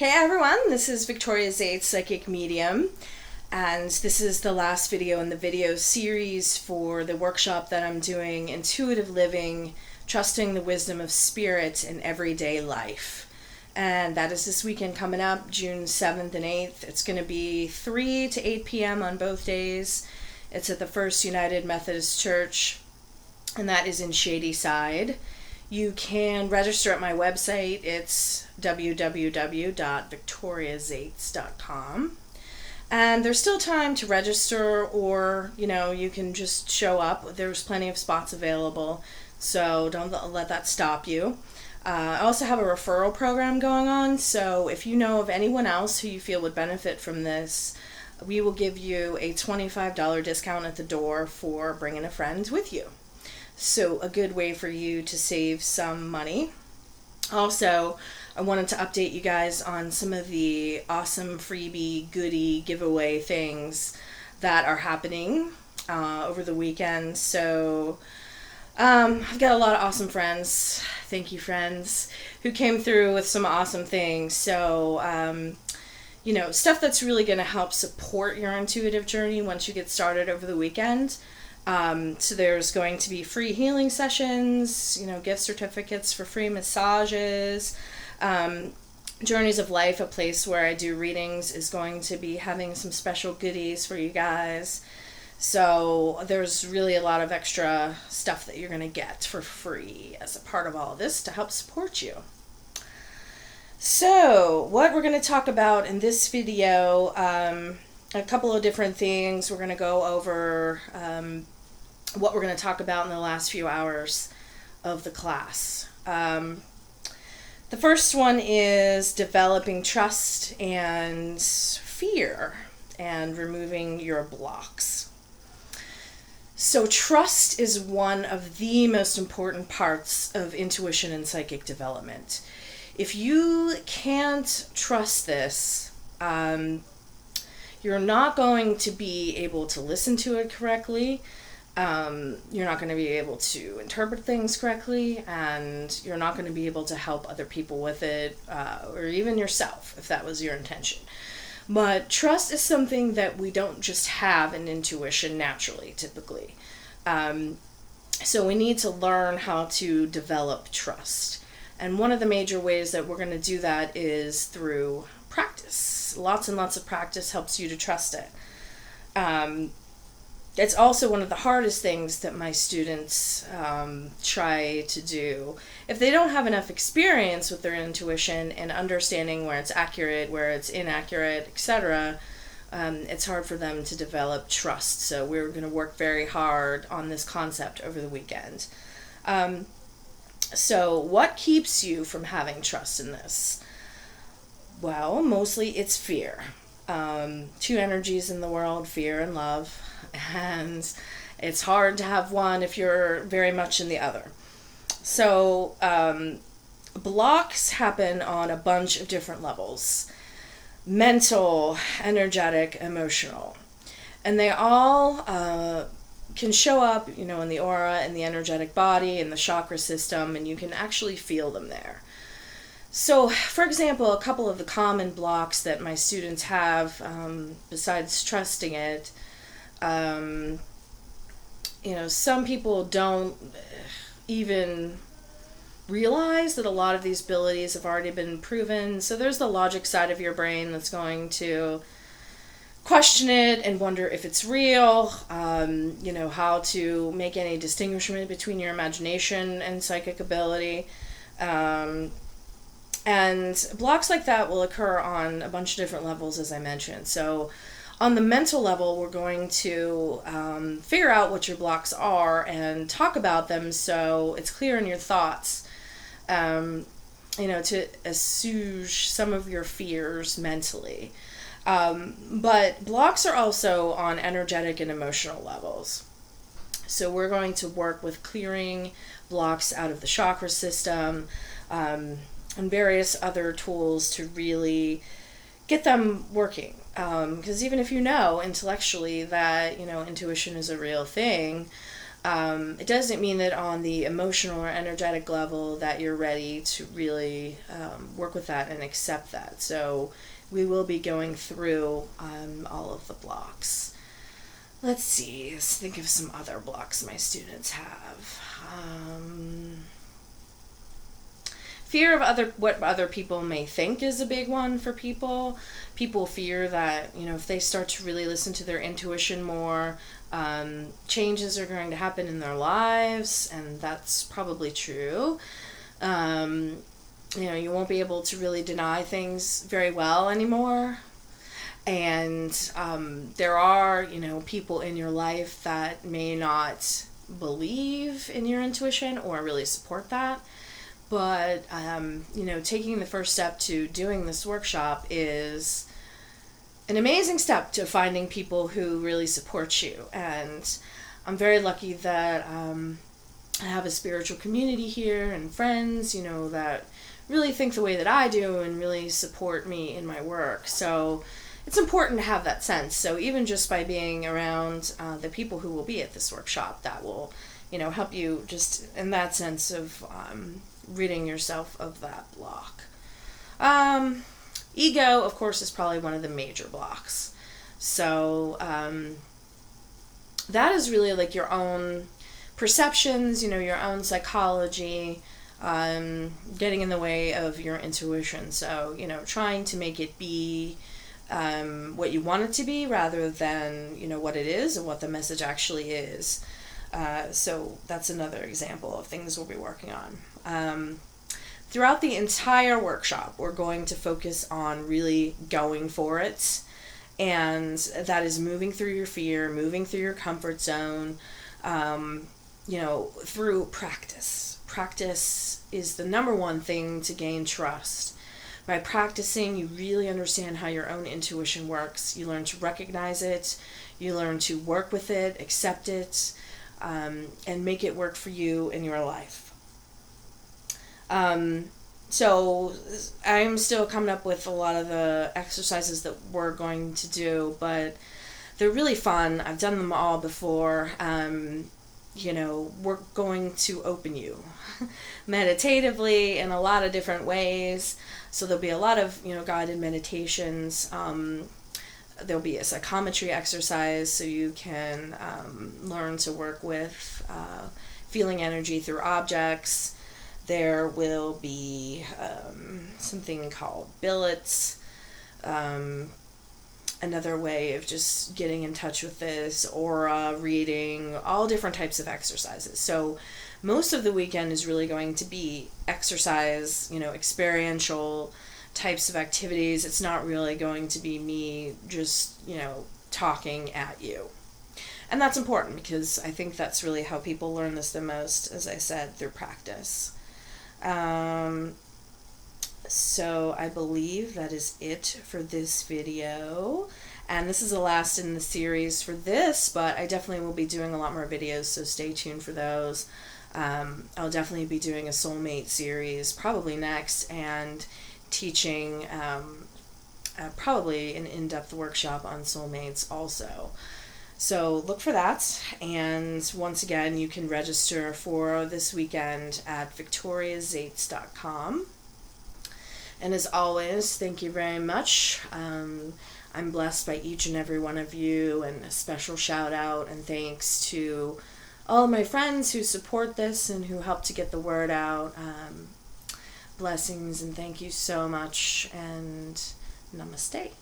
Hey everyone, this is Victoria Zates, Psychic Medium, and this is the last video in the video series for the workshop that I'm doing, Intuitive Living, Trusting the Wisdom of Spirit in Everyday Life. And that is this weekend coming up, June 7th and 8th. It's going to be 3 to 8 p.m. on both days. It's at the First United Methodist Church, and that is in Shadyside. You can register at my website. It's www.victoriazates.com. And there's still time to register, or, you can just show up. There's plenty of spots available, so don't let that stop you. I also have a referral program going on, so if you know of anyone else who you feel would benefit from this, we will give you a $25 discount at the door for bringing a friend with you. So a good way for you to save some money. Also, I wanted to update you guys on some of the awesome freebie goodie giveaway things that are happening over the weekend. So I've got a lot of awesome friends. Thank you, friends, who came through with some awesome things. So, stuff that's really going to help support your intuitive journey once you get started over the weekend. So there's going to be free healing sessions, gift certificates for free massages. Journeys of Life, a place where I do readings, is going to be having some special goodies for you guys. So there's really a lot of extra stuff that you're going to get for free as a part of all of this to help support you. So what we're going to talk about in this video, a couple of different things. We're going to go over what we're going to talk about in the last few hours of the class. The first one is developing trust and fear and removing your blocks. So trust is one of the most important parts of intuition and psychic development. If you can't trust this, you're not going to be able to listen to it correctly. You're not going to be able to interpret things correctly, and you're not going to be able to help other people with it, or even yourself, if that was your intention. But trust is something that we don't just have in intuition naturally, typically. So we need to learn how to develop trust. And one of the major ways that we're going to do that is through practice. Lots and lots of practice helps you to trust it. It's also one of the hardest things that my students try to do. If they don't have enough experience with their intuition and understanding where it's accurate, where it's inaccurate, etc., it's hard for them to develop trust. So we're going to work very hard on this concept over the weekend. So what keeps you from having trust in this? Well, mostly it's fear. Two energies in the world, fear and love. And it's hard to have one if you're very much in the other. So blocks happen on a bunch of different levels. Mental, energetic, emotional. And they all can show up, in the aura, in the energetic body, in the chakra system, and you can actually feel them there. So, for example, a couple of the common blocks that my students have, besides trusting it, some people don't even realize that a lot of these abilities have already been proven. So there's the logic side of your brain that's going to question it and wonder if it's real, how to make any distinguishment between your imagination and psychic ability. And blocks like that will occur on a bunch of different levels, as I mentioned. So on the mental level, we're going to figure out what your blocks are and talk about them so it's clear in your thoughts, to assuage some of your fears mentally. But blocks are also on energetic and emotional levels. So we're going to work with clearing blocks out of the chakra system, and various other tools to really get them working. Because even if you know intellectually that, intuition is a real thing, It doesn't mean that on the emotional or energetic level that you're ready to really work with that and accept that. So we will be going through all of the blocks. Let's see, let's think of some other blocks my students have. Fear of what other people may think is a big one for people. People fear that, if they start to really listen to their intuition more, changes are going to happen in their lives, and that's probably true. You won't be able to really deny things very well anymore. And there are, people in your life that may not believe in your intuition or really support that. But, taking the first step to doing this workshop is an amazing step to finding people who really support you. And I'm very lucky that I have a spiritual community here and friends, that really think the way that I do and really support me in my work. So it's important to have that sense. So even just by being around the people who will be at this workshop, that will, help you just in that sense of ridding yourself of that block. Ego, of course, is probably one of the major blocks. So that is really like your own perceptions, your own psychology, getting in the way of your intuition. So, trying to make it be what you want it to be rather than, what it is and what the message actually is. So that's another example of things we'll be working on. Throughout the entire workshop, we're going to focus on really going for it. And that is moving through your fear, moving through your comfort zone, through practice. Practice is the number one thing to gain trust. By practicing, you really understand how your own intuition works. You learn to recognize it. You learn to work with it, accept it, and make it work for you in your life. So I'm still coming up with a lot of the exercises that we're going to do, but they're really fun. I've done them all before. We're going to open you meditatively in a lot of different ways. So there'll be a lot of, guided meditations. There'll be a psychometry exercise so you can learn to work with feeling energy through objects. There will be something called billets, another way of just getting in touch with this, aura reading, all different types of exercises. So most of the weekend is really going to be exercise, experiential types of activities. It's not really going to be me just, talking at you. And that's important because I think that's really how people learn this the most, as I said, through practice. So I believe that is it for this video. And this is the last in the series for this, but I definitely will be doing a lot more videos, so stay tuned for those. I'll definitely be doing a soulmate series probably next, and teaching probably an in-depth workshop on soulmates also. So look for that, and once again, you can register for this weekend at victoriazates.com. And as always, thank you very much. I'm blessed by each and every one of you, and a special shout out and thanks to all of my friends who support this and who help to get the word out. Blessings and thank you so much, and namaste.